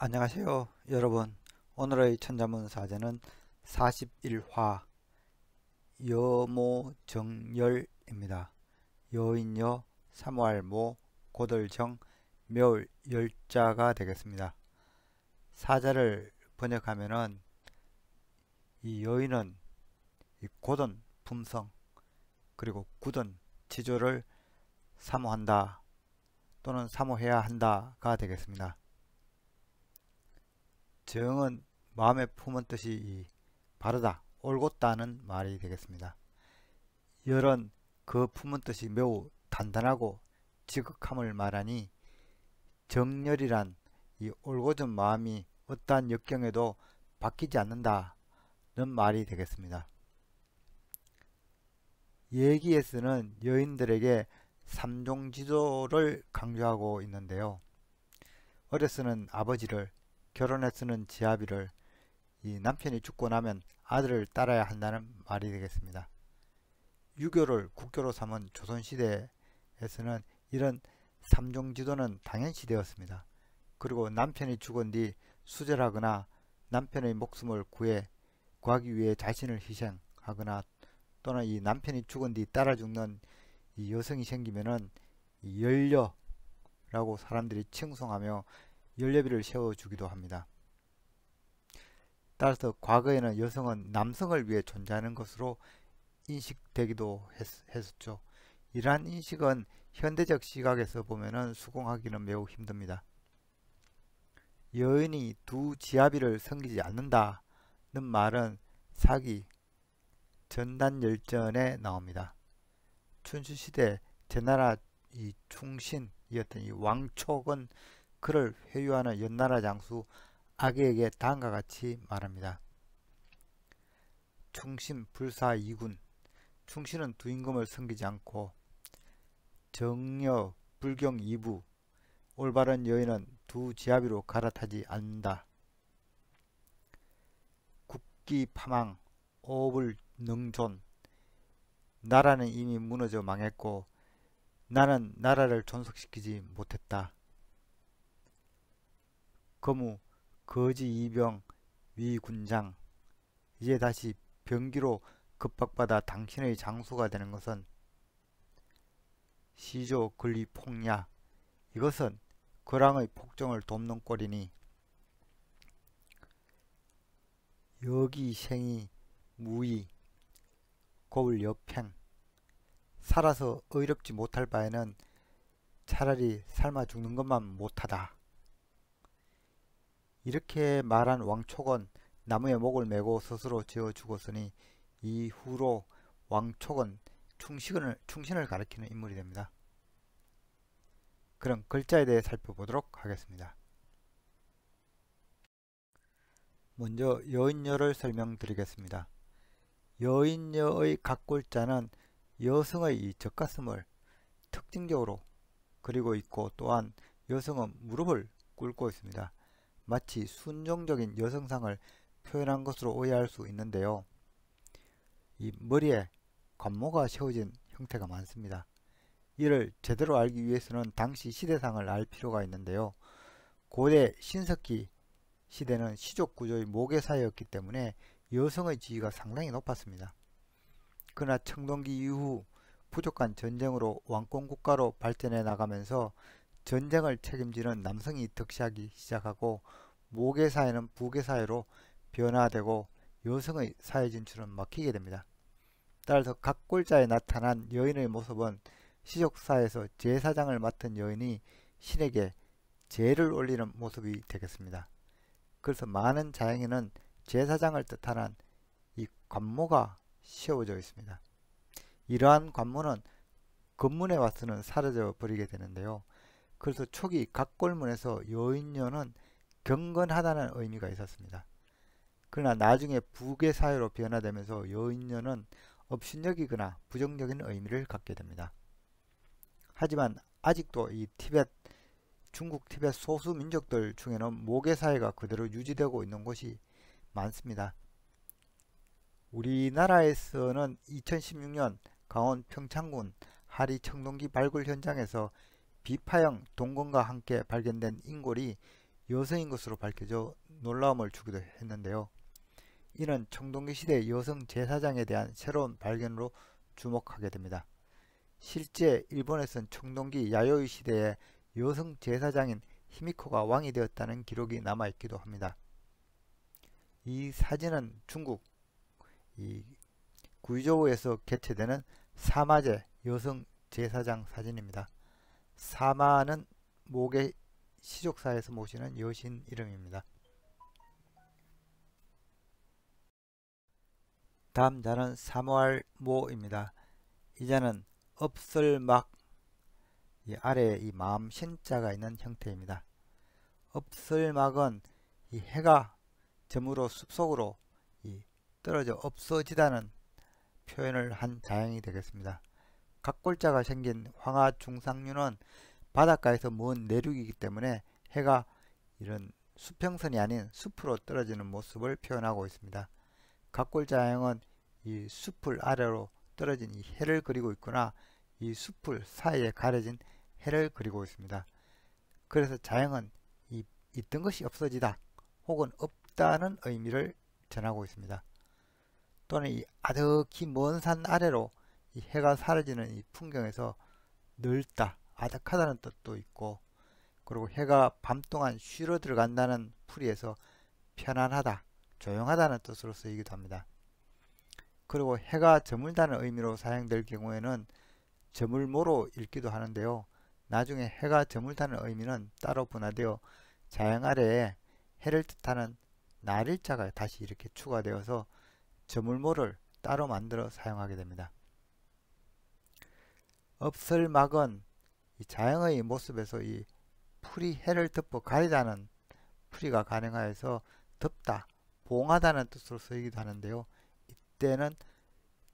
안녕하세요 여러분. 오늘의 천자문 사제는 41화 여모정열입니다. 여인여 사모할모 고들정 묘을 열자가 되겠습니다. 사자를 번역하면은 이 여인은 이 고든 품성 그리고 굳은 지조를 사모한다 또는 사모해야 한다가 되겠습니다. 정은 마음에 품은 뜻이 바르다, 옳곧다는 말이 되겠습니다. 열은 그 품은 뜻이 매우 단단하고 지극함을 말하니 정열이란 이 올곧은 마음이 어떠한 역경에도 바뀌지 않는다는 말이 되겠습니다. 예기에서는 여인들에게 삼종지도를 강조하고 있는데요. 어려서는 아버지를, 결혼해서는 지아비를, 이 남편이 죽고 나면 아들을 따라야 한다는 말이 되겠습니다. 유교를 국교로 삼은 조선시대에서는 이런 삼종지도는 당연시되었습니다. 그리고 남편이 죽은 뒤 수절하거나 남편의 목숨을 구하기 위해 자신을 희생하거나 또는 이 남편이 죽은 뒤 따라 죽는 이 여성이 생기면은 이 열녀라고 사람들이 칭송하며 열녀비를 세워주기도 합니다. 따라서 과거에는 여성은 남성을 위해 존재하는 것으로 인식되기도 했었죠. 이러한 인식은 현대적 시각에서 보면은 수긍하기는 매우 힘듭니다. 여인이 두 지아비를 섬기지 않는다는 말은 사기 전단열전에 나옵니다. 춘추시대 제나라 이 충신이었던 이 왕촉은 그를 회유하는 연나라 장수 악에게 다음과 같이 말합니다. 충신 불사 이군. 충신은 두 임금을 섬기지 않고 정여 불경 이부. 올바른 여인은 두 지아비로 갈아타지 않는다. 국기 파망 오불 능존. 나라는 이미 무너져 망했고 나는 나라를 존속시키지 못했다. 거무 거지 이병 위군장. 이제 다시 병기로 급박받아 당신의 장수가 되는 것은 시조 근리 폭야. 이것은 거랑의 폭정을 돕는 꼴이니 여기 생이 무의 거울 여팽. 살아서 의롭지 못할 바에는 차라리 삶아 죽는 것만 못하다. 이렇게 말한 왕촉은 나무에 목을 메고 스스로 지어 죽었으니 이후로 왕촉은 충신을 가리키는 인물이 됩니다. 그럼 글자에 대해 살펴보도록 하겠습니다. 먼저 여인여를 설명드리겠습니다. 여인여의 각 글자는 여성의 이 젖가슴을 특징적으로 그리고 있고 또한 여성은 무릎을 꿇고 있습니다. 마치 순종적인 여성상을 표현한 것으로 오해할 수 있는데요. 이 머리에 관모가 세워진 형태가 많습니다. 이를 제대로 알기 위해서는 당시 시대상을 알 필요가 있는데요. 고대 신석기 시대는 시족 구조의 모계사였기 때문에 여성의 지위가 상당히 높았습니다. 그러나 청동기 이후 부족한 전쟁으로 왕권 국가로 발전해 나가면서 전쟁을 책임지는 남성이 득세하기 시작하고 모계사회는 부계사회로 변화되고 여성의 사회 진출은 막히게 됩니다. 따라서 각 골자에 나타난 여인의 모습은 시족사에서 제사장을 맡은 여인이 신에게 제를 올리는 모습이 되겠습니다. 그래서 많은 자양에는 제사장을 뜻하는 이 관모가 세워져 있습니다. 이러한 관모는 건문에 와서는 사라져 버리게 되는데요. 그래서 초기 각골문에서 여인녀는 경건하다는 의미가 있었습니다. 그러나 나중에 부계사회로 변화되면서 여인녀는 업신여기거나 부정적인 의미를 갖게 됩니다. 하지만 아직도 이 중국 티벳 소수 민족들 중에는 모계사회가 그대로 유지되고 있는 곳이 많습니다. 우리나라에서는 2016년 강원 평창군 하리 청동기 발굴 현장에서 비파형 동건과 함께 발견된 인골이 여성인 것으로 밝혀져 놀라움을 주기도 했는데요. 이는 청동기 시대 여성 제사장에 대한 새로운 발견으로 주목하게 됩니다. 실제 일본에선 청동기 야요이 시대에 여성 제사장인 히미코가 왕이 되었다는 기록이 남아있기도 합니다. 이 사진은 중국 구이조우에서 개최되는 사마제 여성 제사장 사진입니다. 사마는 목의 시족사에서 모시는 여신 이름입니다. 다음 자는 사무알모입니다. 이 자는 엎설막 아래에 이 마음 신자가 있는 형태입니다. 엎설막은 이 해가 점으로 숲속으로 떨어져 없어지다는 표현을 한 자형이 되겠습니다. 각골자가 생긴 황하중상류는 바닷가에서 먼 내륙이기 때문에 해가 이런 수평선이 아닌 숲으로 떨어지는 모습을 표현하고 있습니다. 각골자형은 이 숲을 아래로 떨어진 이 해를 그리고 있거나 이 숲을 사이에 가려진 해를 그리고 있습니다. 그래서 자형은 있던 것이 없어지다 혹은 없다는 의미를 전하고 있습니다. 또는 이 아득히 먼 산 아래로 이 해가 사라지는 이 풍경에서 넓다, 아득하다는 뜻도 있고, 그리고 해가 밤 동안 쉬러 들어간다는 풀이에서 편안하다, 조용하다는 뜻으로 쓰이기도 합니다. 그리고 해가 저물다는 의미로 사용될 경우에는 저물모로 읽기도 하는데요. 나중에 해가 저물다는 의미는 따로 분화되어 자형 아래에 해를 뜻하는 날일자가 다시 이렇게 추가되어서 저물모를 따로 만들어 사용하게 됩니다. 엎설막은 이 자형의 모습에서 이 풀이 해를 덮어 가리다는 풀이가 가능하여서 덮다, 봉하다는 뜻으로 쓰이기도 하는데요. 이때는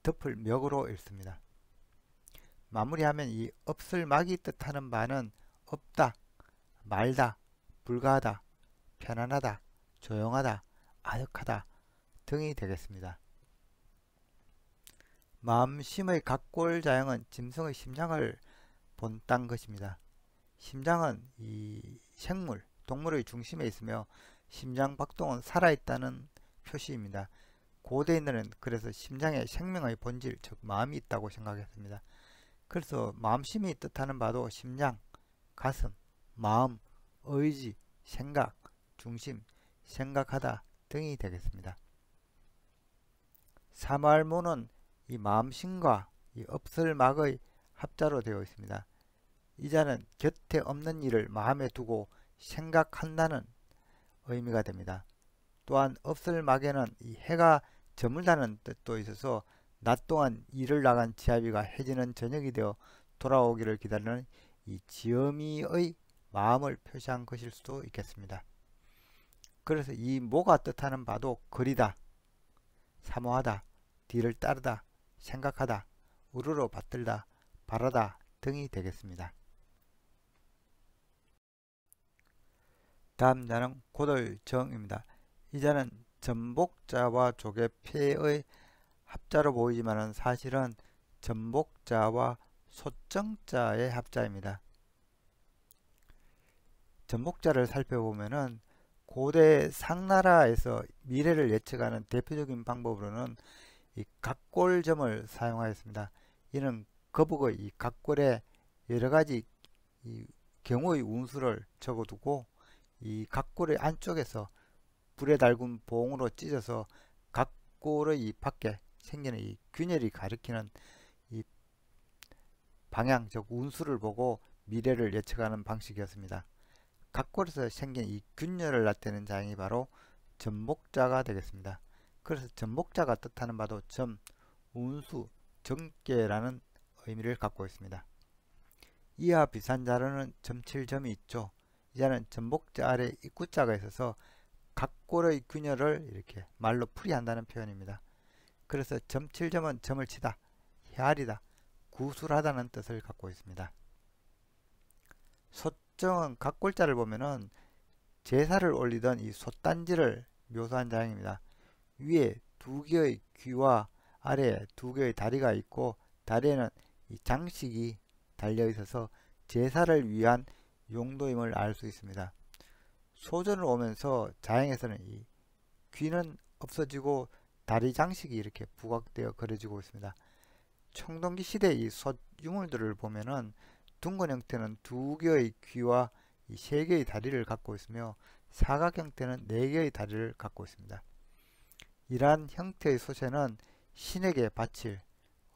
덮을 맥으로 읽습니다. 마무리하면 이 엎설막이 뜻하는 바는 없다, 말다, 불가하다, 편안하다, 조용하다, 아득하다 등이 되겠습니다. 마음심의 각골자형은 짐승의 심장을 본딴 것입니다. 심장은 이 생물, 동물의 중심에 있으며 심장 박동은 살아있다는 표시입니다. 고대인들은 그래서 심장에 생명의 본질, 즉 마음이 있다고 생각했습니다. 그래서 마음심이 뜻하는 바도 심장, 가슴, 마음, 의지, 생각, 중심, 생각하다 등이 되겠습니다. 사무알모는 이 마음심과 이 엎설막의 합자로 되어 있습니다. 이 자는 곁에 없는 일을 마음에 두고 생각한다는 의미가 됩니다. 또한 엎설막에는 이 해가 저물다는 뜻도 있어서 낮 동안 일을 나간 지아비가 해지는 저녁이 되어 돌아오기를 기다리는 이 지어미의 마음을 표시한 것일 수도 있겠습니다. 그래서 이 모가 뜻하는 바도 거리다, 사모하다, 뒤를 따르다, 생각하다, 우러러 받들다, 바라다 등이 되겠습니다. 다음 자는 고돌정입니다. 이 자는 전복자와 조개패의 합자로 보이지만 사실은 전복자와 소정자의 합자입니다. 전복자를 살펴보면은 고대 상나라에서 미래를 예측하는 대표적인 방법으로는 이 각골점을 사용하였습니다. 이는 거북의 이 각골에 여러가지 이 경우의 운수를 적어두고 이 각골의 안쪽에서 불에 달군 봉으로 찢어서 각골의 이 밖에 생기는 이 균열이 가리키는 이 방향, 즉 운수를 보고 미래를 예측하는 방식이었습니다. 각골에서 생긴 이 균열을 나타내는 자형이 바로 전복자가 되겠습니다. 그래서 전복자가 뜻하는 바도 점, 운수, 정계라는 의미를 갖고 있습니다. 이와 비슷한 자로는 점칠점이 있죠. 이 자는 전복자 아래 입구자가 있어서 각골의 균열을 이렇게 말로 풀이한다는 표현입니다. 그래서 점칠점은 점을 치다, 헤아리다, 구술하다는 뜻을 갖고 있습니다. 소정은 각골자를 보면은 제사를 올리던 이 솥단지를 묘사한 자형입니다. 위에 두 개의 귀와 아래에 두 개의 다리가 있고 다리에는 이 장식이 달려 있어서 제사를 위한 용도임을 알 수 있습니다. 소전으로 오면서 자행에서는 이 귀는 없어지고 다리 장식이 이렇게 부각되어 그려지고 있습니다. 청동기 시대 이 솥 유물들을 보면은 둥근 형태는 2개의 귀와 3개의 다리를 갖고 있으며 사각 형태는 4개의 다리를 갖고 있습니다. 이러한 형태의 솥에는 신에게 바칠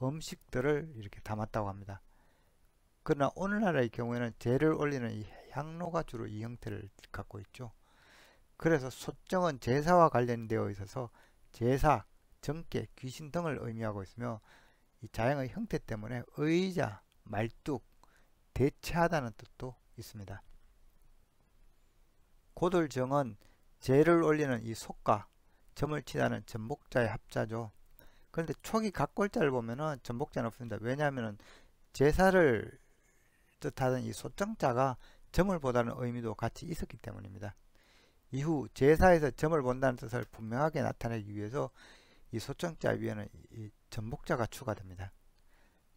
음식들을 이렇게 담았다고 합니다. 그러나 오늘날의 경우에는 제를 올리는 이 향로가 주로 이 형태를 갖고 있죠. 그래서 솥정은 제사와 관련되어 있어서 제사, 정계, 귀신 등을 의미하고 있으며 이 자행의 형태 때문에 의자, 말뚝, 대체하다는 뜻도 있습니다. 고돌정은 제를 올리는 이 솥과 점을 치다는 전복자의 합자죠. 그런데 초기 각골자를 보면은 전복자는 없습니다. 왜냐하면 제사를 뜻하던 이 솥정자가 점을 보다는 의미도 같이 있었기 때문입니다. 이후 제사에서 점을 본다는 뜻을 분명하게 나타내기 위해서 이 솥정자 위에는 이 전복자가 추가됩니다.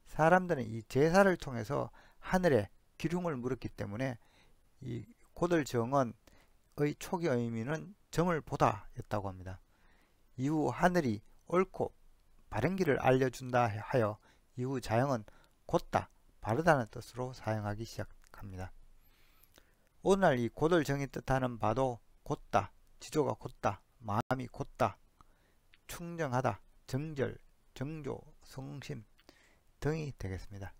사람들은 이 제사를 통해서 하늘에 기륭을 물었기 때문에 이 고들정언의 초기 의미는 점을 보다 였다고 합니다. 이후 하늘이 옳고 바른 길을 알려준다 하여 이후 자영은 곧다, 바르다는 뜻으로 사용하기 시작합니다. 오늘날 이 고들정이 뜻하는 바도 곧다, 지조가 곧다, 마음이 곧다, 충정하다, 정절, 정조, 성심 등이 되겠습니다.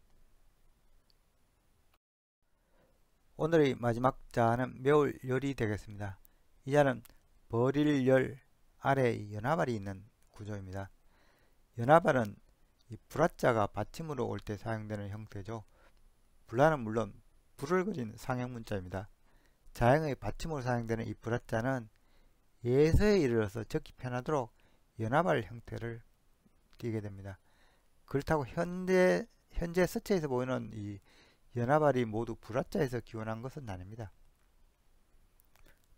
오늘의 마지막 자는 매울열이 되겠습니다. 이 자는 버릴열 아래에 연화발이 있는 구조입니다. 연화발은 이 불화자가 받침으로 올 때 사용되는 형태죠. 불화는 물론 불을 그린 상형문자입니다. 자행의 받침으로 사용되는 이 불화자는 예서에 이르러서 적기 편하도록 연화발 형태를 띠게 됩니다. 그렇다고 현재 서체에서 보이는 이 연화발이 모두 불화자에서 기원한 것은 아닙니다.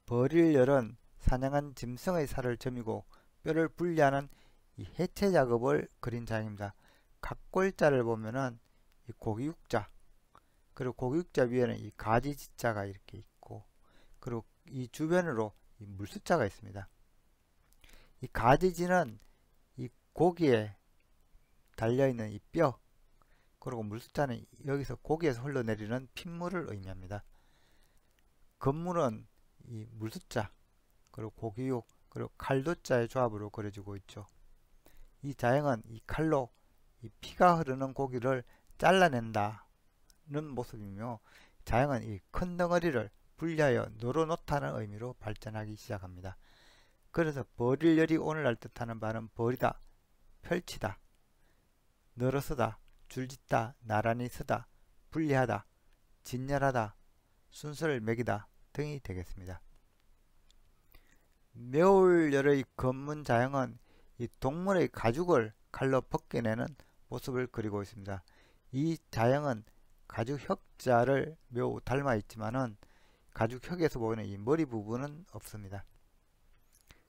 버릴열은 사냥한 짐승의 살을 점이고 뼈를 분리하는 이 해체 작업을 그린 자입니다. 각골자를 보면은 이 고기육자, 그리고 고기육자 위에는 이 가지지자가 이렇게 있고, 그리고 이 주변으로 이 물숫자가 있습니다. 이 가지지는 이 고기에 달려있는 이 뼈, 그리고 물숫자는 여기서 고기에서 흘러내리는 핏물을 의미합니다. 건물은 이 물숫자, 그리고 고기육, 그리고 칼도자의 조합으로 그려지고 있죠. 이 자행은 이 칼로 이 피가 흐르는 고기를 잘라낸다는 모습이며, 자행은 이 큰 덩어리를 분리하여 널어놓다는 의미로 발전하기 시작합니다. 그래서 버릴열이 오늘날 뜻하는 바는 버리다, 펼치다, 늘어서다, 줄짓다, 나란히 서다, 분리하다, 진열하다, 순서를 매기다 등이 되겠습니다. 매울열의 검문자형은 이 동물의 가죽을 칼로 벗겨내는 모습을 그리고 있습니다. 이 자형은 가죽혁자를 매우 닮아 있지만은 가죽혁에서 보이는 이 머리 부분은 없습니다.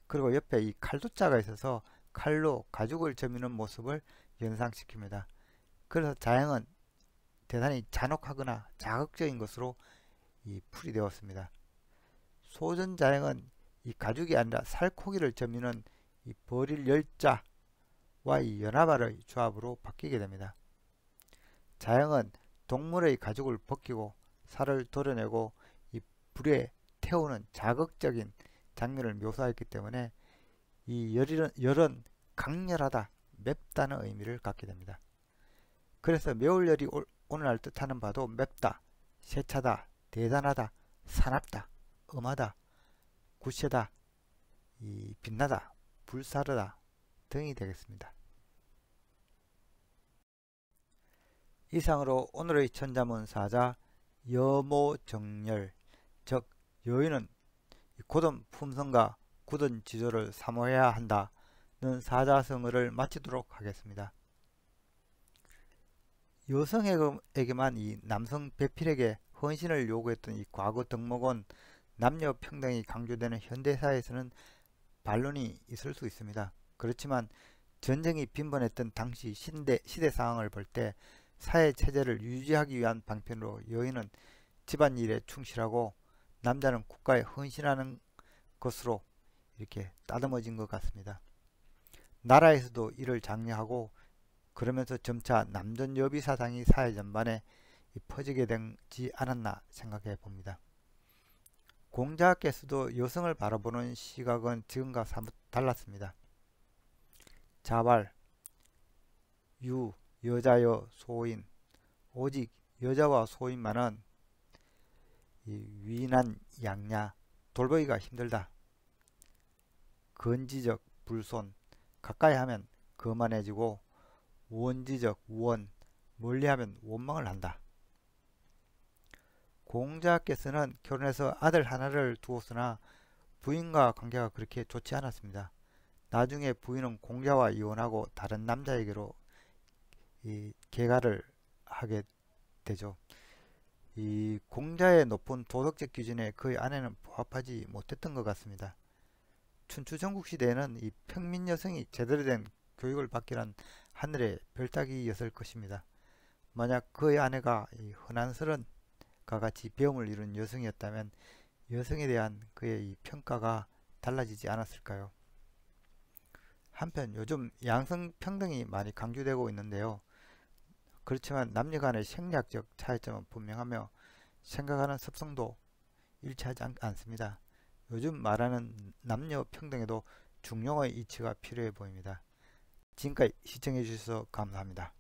그리고 옆에 이 칼도자가 있어서 칼로 가죽을 저미는 모습을 연상시킵니다. 그래서 자형은 대단히 잔혹하거나 자극적인 것으로 풀이되었습니다. 소전자형은 이 가죽이 아니라 살코기를 저미는 이 버릴열자와 이 연화발의 조합으로 바뀌게 됩니다. 자형은 동물의 가죽을 벗기고 살을 도려내고 이 불에 태우는 자극적인 장면을 묘사했기 때문에 이 열은 강렬하다, 맵다는 의미를 갖게 됩니다. 그래서 매울열이 오늘날 뜻하는 바도 맵다, 세차다, 대단하다, 사납다, 엄하다, 구세다, 빛나다, 불사르다 등이 되겠습니다. 이상으로 오늘의 천자문 사자 여모정열, 즉 여인은 고든 품성과 굳은 지조를 사모해야 한다는 사자성어를 마치도록 하겠습니다. 여성에게만 이 남성 배필에게 헌신을 요구했던 이 과거 덕목은 남녀 평등이 강조되는 현대사회에서는 반론이 있을 수 있습니다. 그렇지만 전쟁이 빈번했던 당시 시대 상황을 볼 때 사회 체제를 유지하기 위한 방편으로 여인은 집안일에 충실하고 남자는 국가에 헌신하는 것으로 이렇게 따듬어진 것 같습니다. 나라에서도 이를 장려하고 그러면서 점차 남존 여비 사상이 사회 전반에 퍼지게 되지 않았나 생각해 봅니다. 공자께서도 여성을 바라보는 시각은 지금과 사뭇 달랐습니다. 자발, 유, 여자여, 소인, 오직 여자와 소인만은 위난, 양냐, 돌보기가 힘들다. 건지적, 불손, 가까이 하면 거만해지고 원지적, 원, 멀리하면 원망을 한다. 공자께서는 결혼해서 아들 하나를 두었으나 부인과 관계가 그렇게 좋지 않았습니다. 나중에 부인은 공자와 이혼하고 다른 남자에게로 개가를 하게 되죠. 이 공자의 높은 도덕적 기준에 그의 아내는 부합하지 못했던 것 같습니다. 춘추 전국시대에는 이 평민 여성이 제대로 된 교육을 받기란 하늘의 별따기였을 것입니다. 만약 그의 아내가 이 흔한스런 같이 배움을 이룬 여성이었다면 여성에 대한 그의 이 평가가 달라지지 않았을까요? 한편 요즘 양성평등이 많이 강조되고 있는데요. 그렇지만 남녀 간의 생리학적 차이점은 분명하며 생각하는 습성도 일치하지 않습니다. 요즘 말하는 남녀 평등에도 중용의 이치가 필요해 보입니다. 지금까지 시청해 주셔서 감사합니다.